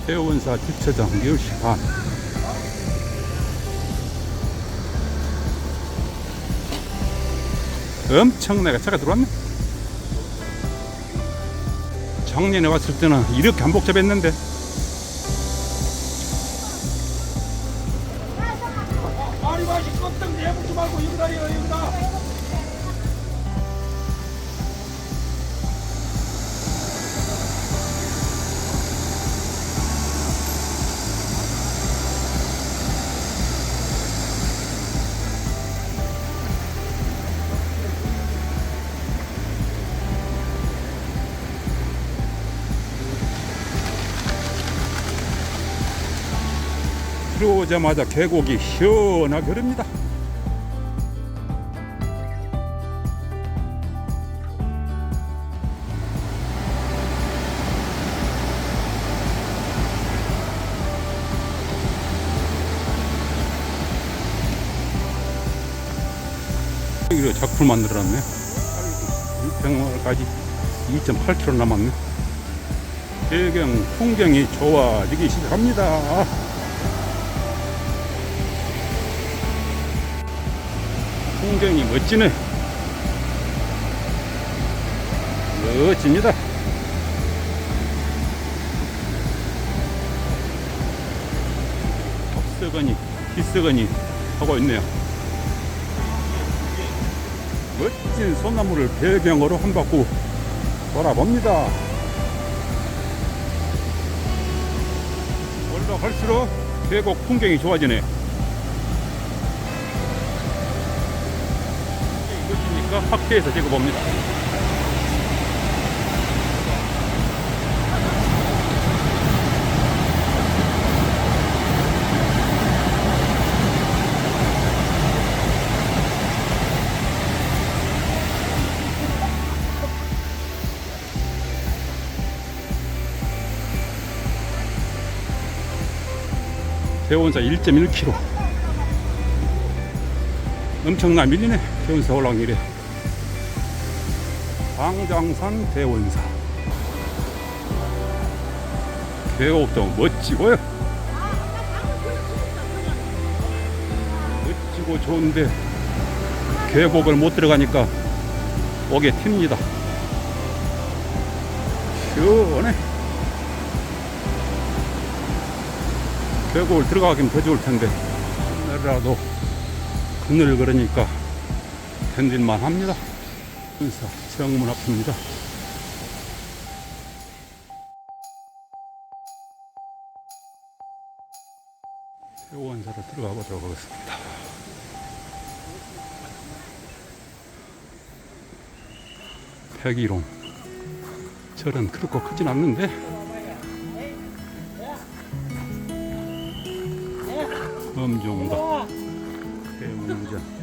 해운사 주차장 10시 반. 엄청나게 차가 들어왔네. 작년에 왔을 때는 이렇게 안 복잡했는데. 아리 맛이 껍데기 내붙지 말고 여기다리요 여기다. 들어오자마자 계곡이 시원하게 흐릅니다. 여기로 작품 만들어놨네. 600마을까지 2.8km 남았네. 배경 풍경이 좋아지기 시작합니다. 풍경이 멋지네. 멋집니다. 앞서거니 뒤서거니 하고 있네요. 멋진 소나무를 배경으로 한 바퀴 돌아봅니다. 올라갈수록 계곡 풍경이 좋아지네요. 이것이니까 확대해서 찍어봅니다. 해운사 1.1km. 엄청나 밀리네. 해운사 올라온 길에. 광장산 해운사. 계곡도 멋지고요. 멋지고 좋은데 계곡을 못 들어가니까 오게 튑니다. 시원해. 계곡을 들어가긴 더 좋을 텐데 오늘이라도 그늘 그러니까 견딜만 합니다. 해운사 정문 앞입니다. 해운사로 들어가 보도록 하겠습니다. 백일홍 절은 그렇고 크진 않는데 엄종각 해운전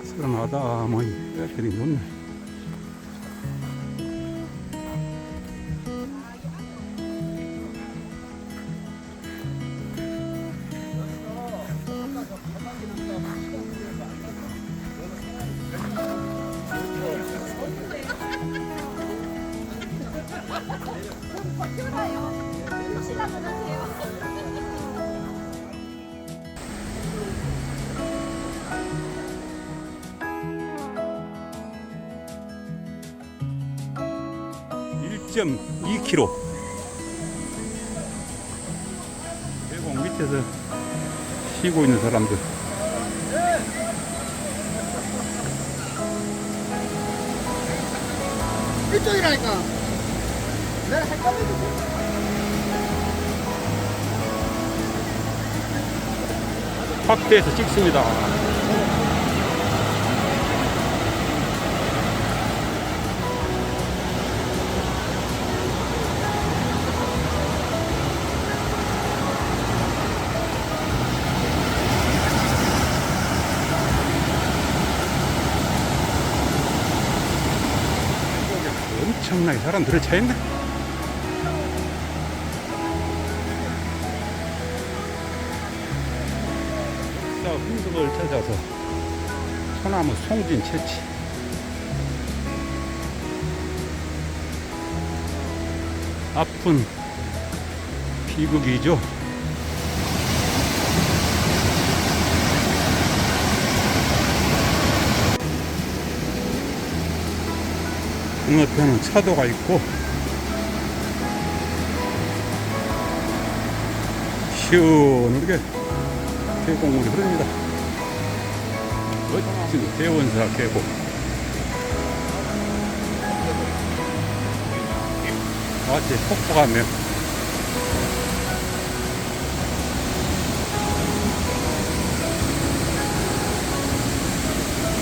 서른하다 뭐이 애들이 좋네. 점 2km. 계곡 밑에서 쉬고 있는 사람들. 이쪽이라니까. 내가 헷갈리지. 확대해서 찍습니다. 엄청나게 사람 들어차있네. 자, 흔적을 찾아서 소나무 송진 채취. 아픈 비극이죠. 건너편은 차도가 있고 시원하게 계곡물이 흐릅니다. 멋진 대원사 계곡. 마치 폭포 같네요.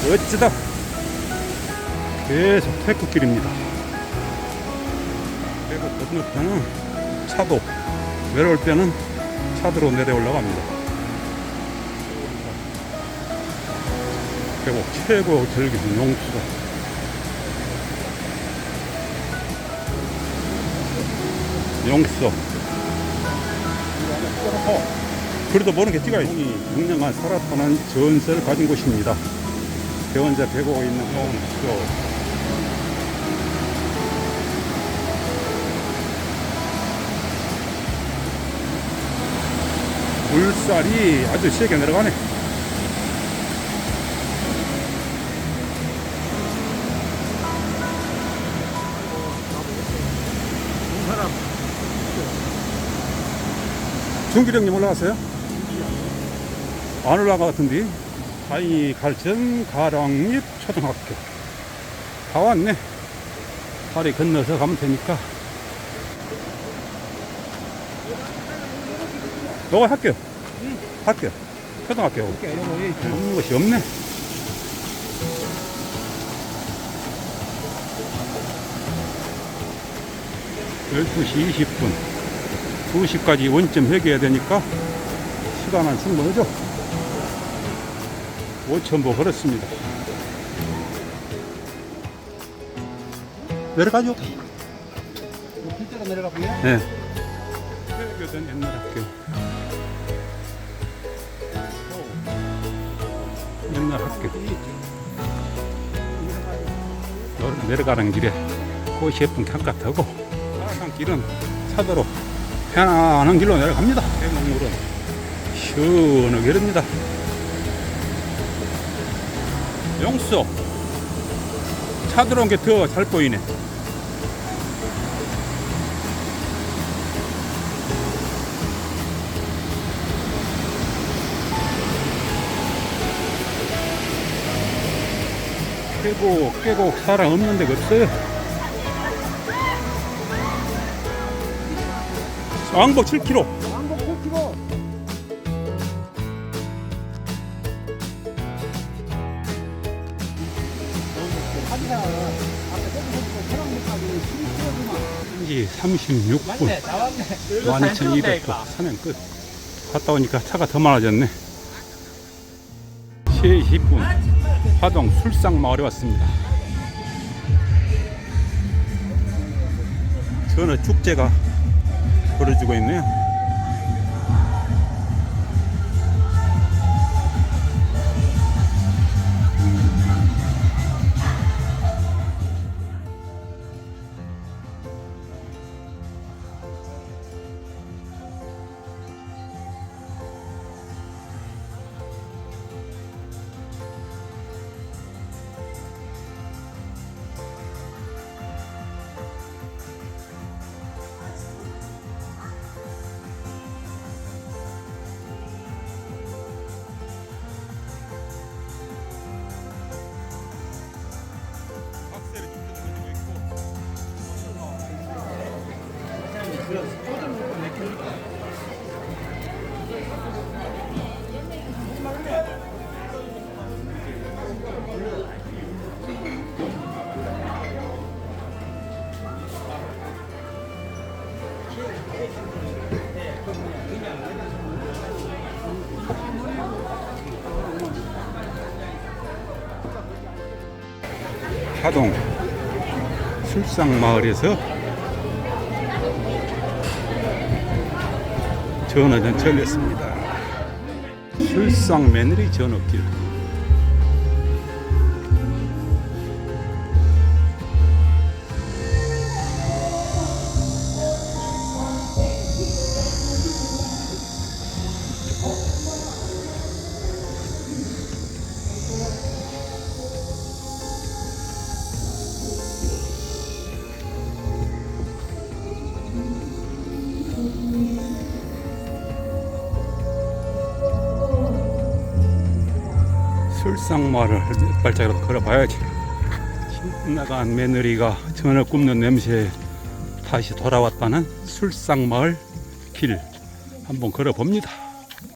멋지다. 계속 태극길입니다. 계곡 건너편은 차도, 내려올 때는 차도로 내려 올라갑니다. 계곡 최고 절기는 용수다. 용수. 그래도 모르는 게 찍어야지. 6년간 살았다는 전설을 가진 곳입니다. 대원자 계곡에 있는 용수. 물살이 아주 세게 내려가네. 중기령님 올라갔어요? 안 올라간 것 같은데. 다행히 갈천 가랑잎 초등학교 다 왔네. 다리 건너서 가면 되니까. 너가 학교? 응. 학교. 초등학교. 없는 것이 없네. (12시 20분) 2시까지 원점 회귀해야 되니까 시간은 충분하죠. 5,000보 걸었습니다. 내려가죠. 필대로 내려가 보면 네. 회교된 옛날 학교. 옛날 학교. 내려가는 길에 꽃이 예쁜 강가 타고 가는 길은 차도로 편안한 길로 내려갑니다. 계곡물은 시원하게 흐릅니다. 용수. 차 들어온 게 더 잘 보이네. 계곡 사람 없는 데가 없어요. 왕복 7km. 왕복 9km. 현지 36분 12,200보 산행 끝. 갔다 오니까 차가 더 많아졌네. 3시 10분 화동 술상마을에 왔습니다. 전어 축제가 벌어지고 있네요. 화동 술상마을에서 전어전 열렸습니다. 술상 며느리 전어길. 술상마을 몇 발짝이라도 걸어봐야지. 나간 며느리가 전어 굽는 냄새에 다시 돌아왔다는 술상마을 길 한번 걸어봅니다.